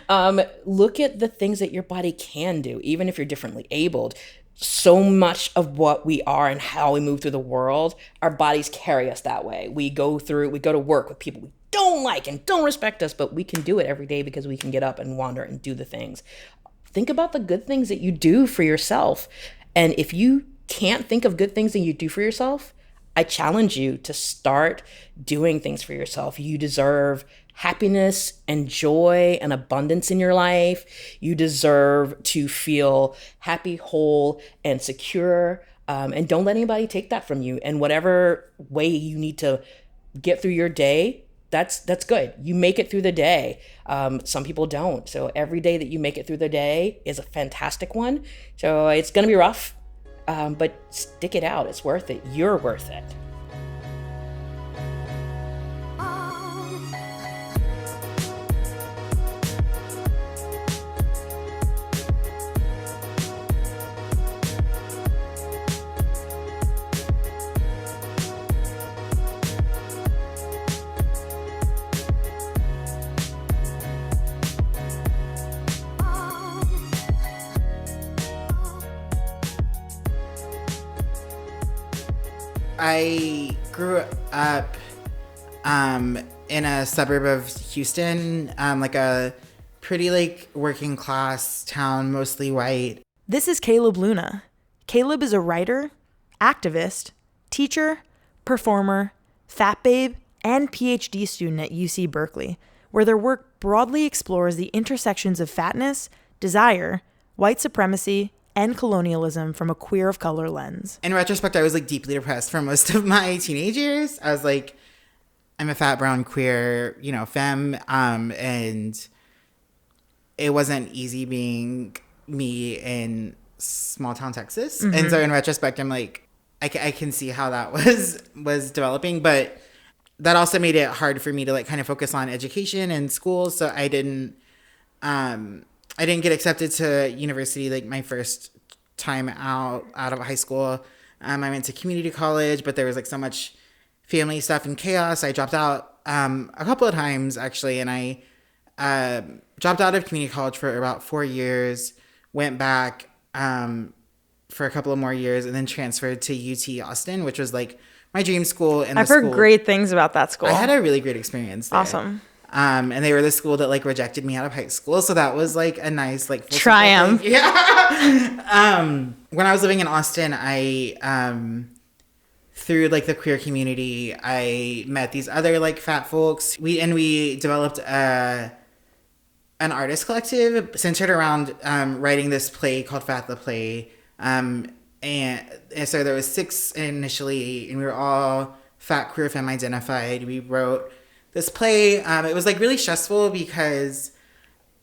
Speaker 4: them. Look at the things that your body can do, even if you're differently abled. So much of what we are and how we move through the world, our bodies carry us that way. We go to work with people we don't like and don't respect us, but we can do it every day because we can get up and wander and do the things. Think about the good things that you do for yourself. And if you can't think of good things that you do for yourself, I challenge you to start doing things for yourself. You deserve happiness and joy and abundance in your life. You deserve to feel happy, whole, and secure. And don't let anybody take that from you. And whatever way you need to get through your day, that's good. You make it through the day. Some people don't. So every day that you make it through the day is a fantastic one. So it's going to be rough, but stick it out. It's worth it. You're worth it.
Speaker 9: I grew up in a suburb of Houston, like a pretty working class town, mostly white.
Speaker 1: This is Caleb Luna. Caleb is a writer, activist, teacher, performer, fat babe, and Ph.D. student at UC Berkeley, where their work broadly explores the intersections of fatness, desire, white supremacy, and colonialism from a queer of color lens.
Speaker 9: In retrospect, I was deeply depressed for most of my teenage years. I was I'm a fat, brown, queer, femme, and it wasn't easy being me in small town Texas. Mm-hmm. And so in retrospect, I'm I can see how that was developing, but that also made it hard for me to kind of focus on education and school. So I didn't get accepted to university my first time out of high school. I went to community college, but there was so much family stuff and chaos. I dropped out a couple of times actually, and I dropped out of community college for about 4 years, went back for a couple of more years, and then transferred to UT Austin, which was my dream school. And
Speaker 1: I've heard great things about that school.
Speaker 9: I had a really great experience there.
Speaker 1: Awesome.
Speaker 9: And they were the school that rejected me out of high school, so that was a nice full
Speaker 1: triumph.
Speaker 9: Yeah. When I was living in Austin, I through the queer community, I met these other fat folks. We developed an artist collective centered around writing this play called Fat the Play. And so there was 6 initially, and we were all fat, queer, femme identified. We wrote this play. It was really stressful because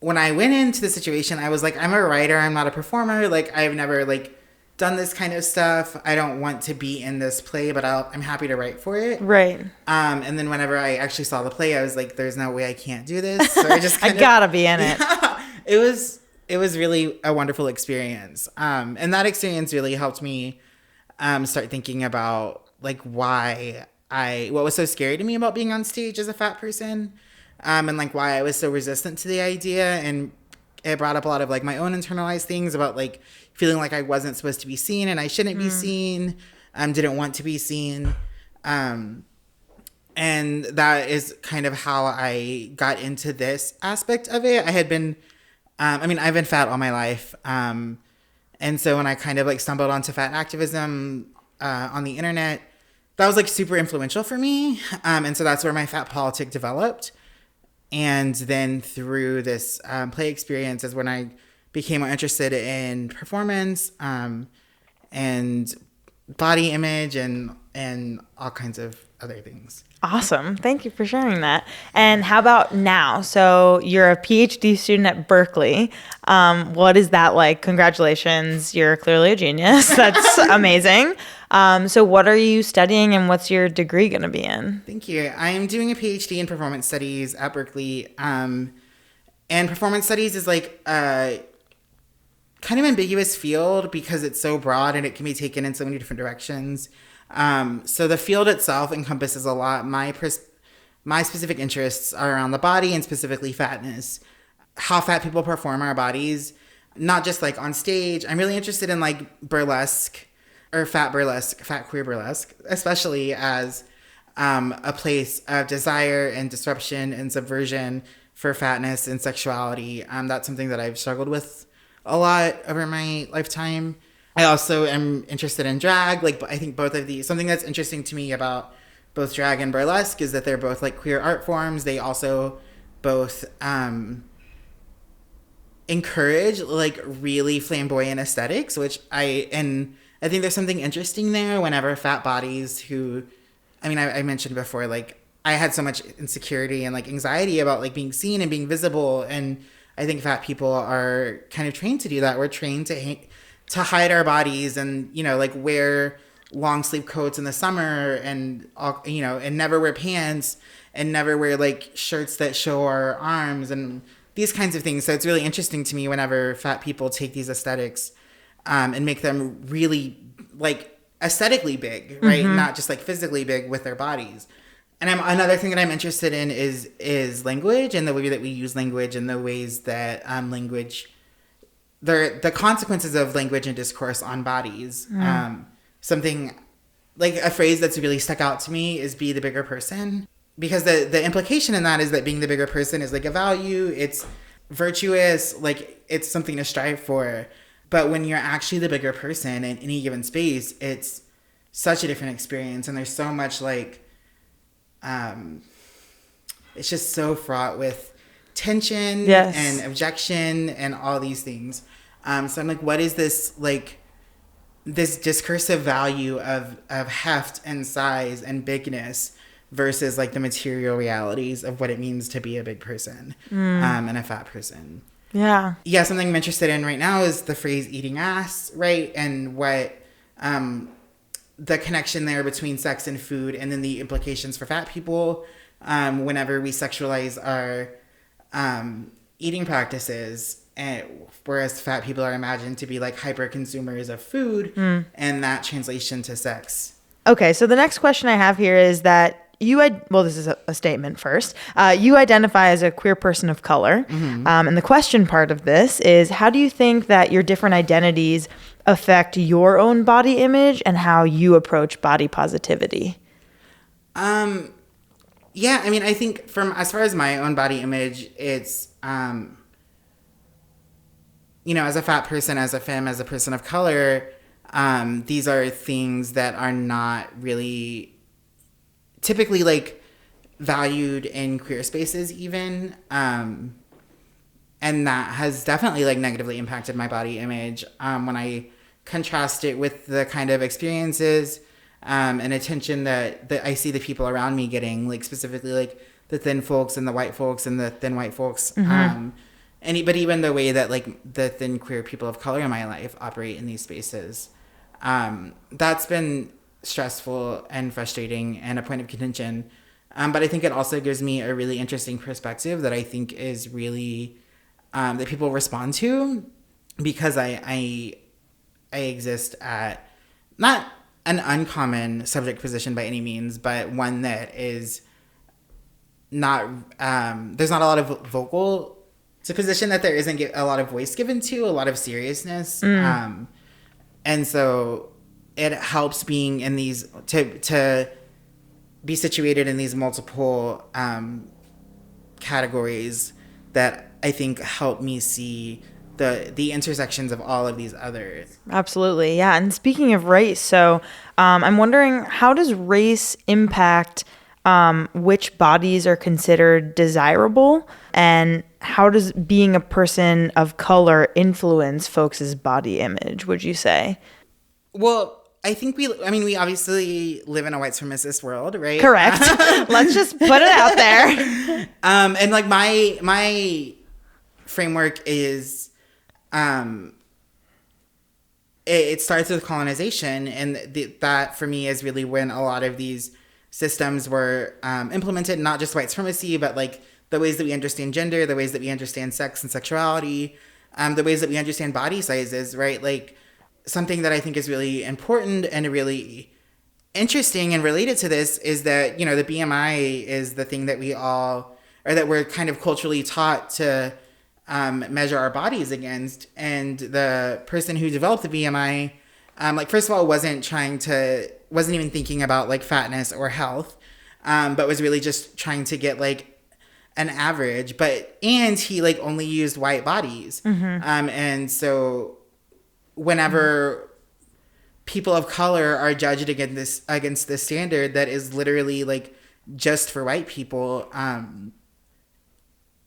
Speaker 9: when I went into the situation, I was I'm a writer, I'm not a performer. I've never done this kind of stuff. I don't want to be in this play, but I'm happy to write for it.
Speaker 1: Right.
Speaker 9: And then whenever I actually saw the play, I was there's no way I can't do this. So I just
Speaker 1: I gotta be in it.
Speaker 9: It was really a wonderful experience. And that experience really helped me start thinking about like what was so scary to me about being on stage as a fat person, and like why I was so resistant to the idea. And it brought up a lot of like my own internalized things about like feeling like I wasn't supposed to be seen and I shouldn't be seen, didn't want to be seen. And that is kind of how I got into this aspect of it. I had been, I've been fat all my life. And so when I kind of like stumbled onto fat activism on the internet, that was like super influential for me. And so that's where my fat politic developed. And then through this play experience is when I became more interested in performance and body image and all kinds of other things.
Speaker 1: Awesome. Thank you for sharing that. And how about now? So you're a Ph.D. student at Berkeley. What is that like? Congratulations. You're clearly a genius. That's amazing. So what are you studying and what's your degree going to be in?
Speaker 9: Thank you. I'm doing a Ph.D. in performance studies at Berkeley. And performance studies is like a kind of ambiguous field because it's so broad and it can be taken in so many different directions. So the field itself encompasses a lot. My specific interests are around the body and specifically fatness, how fat people perform our bodies, not just like on stage. I'm really interested in like burlesque or fat queer burlesque, especially as a place of desire and disruption and subversion for fatness and sexuality. That's something that I've struggled with a lot over my lifetime. I also am interested in drag. Like, I think both of these, something that's interesting to me about both drag and burlesque is that they're both like queer art forms. They also both encourage like really flamboyant aesthetics, which I think there's something interesting there whenever fat bodies I mentioned before, like I had so much insecurity and like anxiety about like being seen and being visible. And I think fat people are kind of trained to do that. We're trained to hide our bodies and, like wear long sleeve coats in the summer and, and never wear pants and never wear like shirts that show our arms and these kinds of things. So it's really interesting to me whenever fat people take these aesthetics and make them really like aesthetically big, right? Mm-hmm. Not just like physically big with their bodies. And another thing that I'm interested in is language and the way that we use language and the ways that the consequences of language and discourse on bodies. Something like a phrase that's really stuck out to me is be the bigger person, because the implication in that is that being the bigger person is like a value. It's virtuous, like it's something to strive for. But when you're actually the bigger person in any given space, it's such a different experience. And there's so much like, it's just so fraught with tension and objection and all these things. So I'm like, what is this like this discursive value of heft and size and bigness versus like the material realities of what it means to be a big person and a fat person.
Speaker 1: Yeah.
Speaker 9: Yeah, something I'm interested in right now is the phrase eating ass, right? And what the connection there between sex and food, and then the implications for fat people whenever we sexualize our eating practices, whereas fat people are imagined to be like hyper consumers of food, and that translation to sex.
Speaker 1: Okay, so the next question I have here is that this is a statement first. You identify as a queer person of color. Mm-hmm. And the question part of this is, how do you think that your different identities affect your own body image and how you approach body positivity?
Speaker 9: Yeah, I mean, I think as far as my own body image, it's, as a fat person, as a femme, as a person of color, these are things that are not really typically like valued in queer spaces even. And that has definitely like negatively impacted my body image when I contrast it with the kind of experiences and attention that I see the people around me getting, like specifically like the thin folks and the white folks and the thin white folks. Mm-hmm. But even the way that like the thin queer people of color in my life operate in these spaces, that's been stressful and frustrating and a point of contention. But I think it also gives me a really interesting perspective that I think is really, that people respond to, because I exist at, not an uncommon subject position by any means, but one that is not, there's not a lot of vocal, it's a position that there isn't a lot of voice given to, a lot of seriousness. And so it helps being in these, to be situated in these multiple categories that I think help me see the intersections of all of these others.
Speaker 1: Absolutely. Yeah. And speaking of race, so I'm wondering, how does race impact which bodies are considered desirable, and how does being a person of color influence folks' body image, would you say?
Speaker 9: Well, I think we obviously live in a white supremacist world, right?
Speaker 1: Correct. Let's just put it out there.
Speaker 9: And like my framework is, it starts with colonization, and that for me is really when a lot of these systems were implemented, not just white supremacy, but like the ways that we understand gender, the ways that we understand sex and sexuality, the ways that we understand body sizes, right? Like something that I think is really important and really interesting and related to this is that, you know, the BMI is the thing that we're kind of culturally taught to measure our bodies against. And the person who developed the BMI, like, first of all, wasn't even thinking about like fatness or health, but was really just trying to get like an average, and he like only used white bodies. And so whenever people of color are judged against this standard that is literally like just for white people,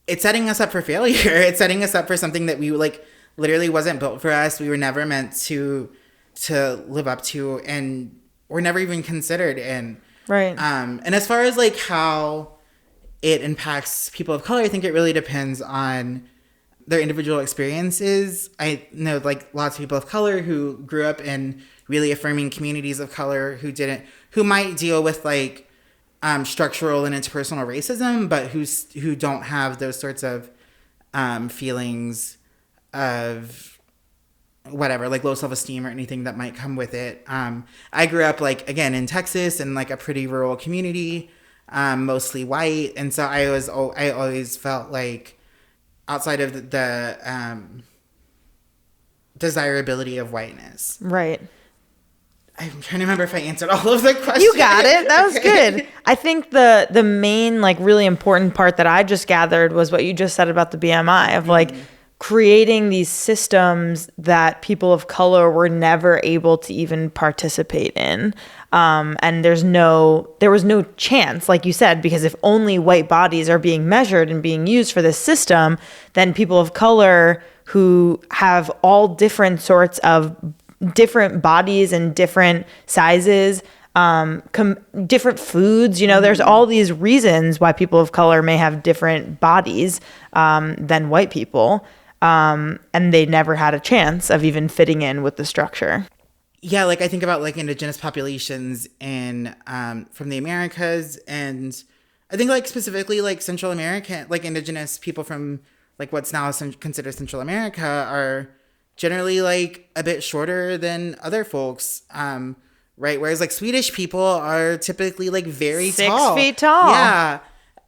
Speaker 9: it's setting us up for failure. It's setting us up for something that we like literally wasn't built for us. We were never meant to live up to, and we're never even considered. And
Speaker 1: right.
Speaker 9: And as far as like how it impacts people of color, I think it really depends on their individual experiences. I know like lots of people of color who grew up in really affirming communities of color who might deal with like structural and interpersonal racism, but who don't have those sorts of feelings of whatever, like low self-esteem or anything that might come with it. I grew up like, again, in Texas in like a pretty rural community, mostly white. And so I always felt like outside of the desirability of whiteness.
Speaker 1: Right.
Speaker 9: I'm trying to remember if I answered all of the questions.
Speaker 1: You got it. That was good. I think the main, like, really important part that I just gathered was what you just said about the BMI of like creating these systems that people of color were never able to even participate in. And there was no chance, like you said, because if only white bodies are being measured and being used for this system, then people of color who have all different sorts of different bodies and different sizes, different foods, you know, there's all these reasons why people of color may have different bodies than white people. And they never had a chance of even fitting in with the structure.
Speaker 9: Yeah, like I think about like indigenous populations in from the Americas, and I think like specifically like Central American, like indigenous people from like what's now considered Central America are generally like a bit shorter than other folks, right? Whereas like Swedish people are typically like very tall.
Speaker 1: 6 feet tall.
Speaker 9: Yeah.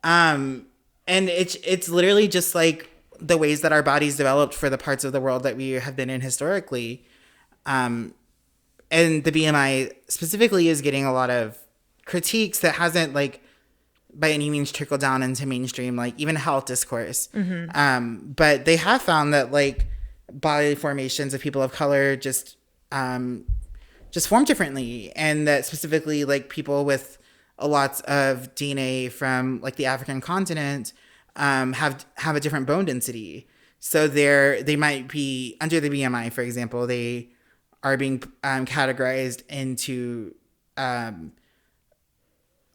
Speaker 9: And it's literally just like the ways that our bodies developed for the parts of the world that we have been in historically. And the BMI specifically is getting a lot of critiques that hasn't like by any means trickled down into mainstream, like even health discourse. But they have found that like body formations of people of color just form differently, and that specifically like people with a lot of DNA from like the African continent have a different bone density. So they might be under the BMI, for example, they are being categorized into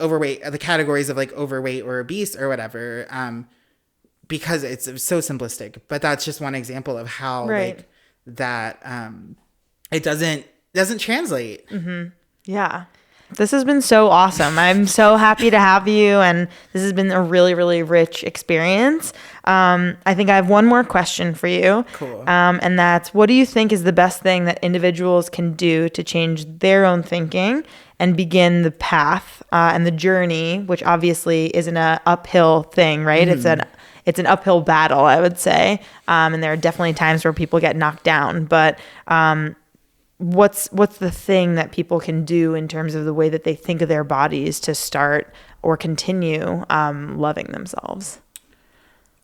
Speaker 9: overweight, the categories of like overweight or obese or whatever, because it's so simplistic. But that's just one example of how like that it doesn't translate.
Speaker 1: Yeah. This has been so awesome. I'm so happy to have you, and this has been a really, really rich experience. I think I have one more question for you.
Speaker 9: Cool.
Speaker 1: And that's, what do you think is the best thing that individuals can do to change their own thinking and begin the path and the journey, which obviously isn't an uphill thing, right? It's an uphill battle, I would say. And there are definitely times where people get knocked down. But what's the thing that people can do in terms of the way that they think of their bodies to start or continue loving themselves?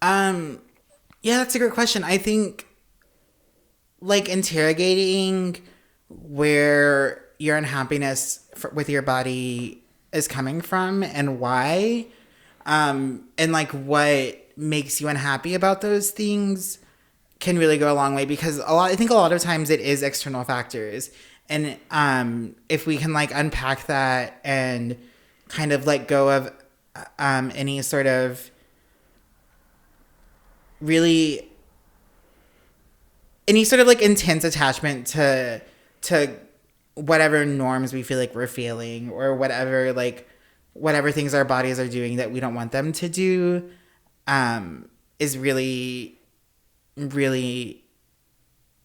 Speaker 9: Yeah, that's a great question. I think like interrogating where your unhappiness with your body is coming from and why, and like what makes you unhappy about those things can really go a long way, because I think a lot of times it is external factors. And if we can like unpack that and kind of let go of any sort of really like intense attachment to whatever norms we feel like we're feeling, or whatever things our bodies are doing that we don't want them to do, is really, really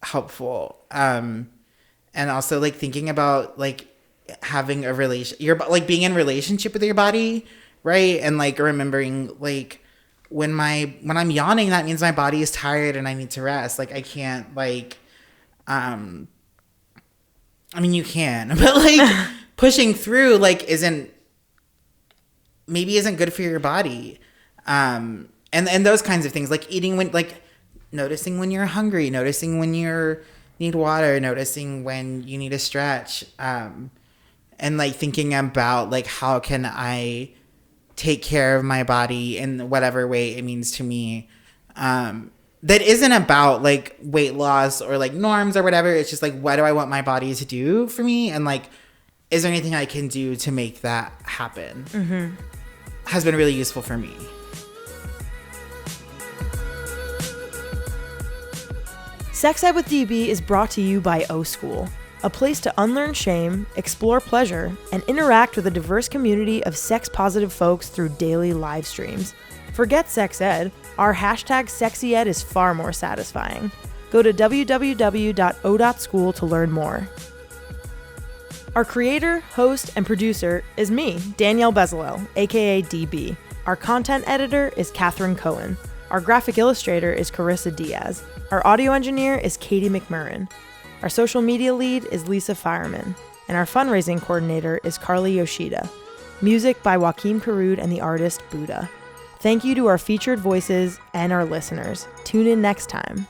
Speaker 9: helpful. And also like thinking about like having a being in relationship with your body, right? And like remembering like when I'm yawning, that means my body is tired and I need to rest. Like I can't like, I mean you can, but like pushing through like isn't good for your body. And those kinds of things, like eating when, like noticing when you're hungry, noticing when you need water, noticing when you need to stretch, and like thinking about like how can I take care of my body in whatever way it means to me, that isn't about like weight loss or like norms or whatever. It's just like, what do I want my body to do for me, and like is there anything I can do to make that happen? Has been really useful for me.
Speaker 1: Sex Ed with DB is brought to you by O School, a place to unlearn shame, explore pleasure, and interact with a diverse community of sex-positive folks through daily live streams. Forget sex ed, our hashtag SexyEd is far more satisfying. Go to www.o.school to learn more. Our creator, host, and producer is me, Danielle Bezalel, aka DB. Our content editor is Cathren Cohen. Our graphic illustrator is Carissa Diaz. Our audio engineer is Katie McMurran. Our social media lead is Lisa Fireman. And our fundraising coordinator is Carly Yoshida. Music by Joaquin Carud and the artist Buddha. Thank you to our featured voices and our listeners. Tune in next time.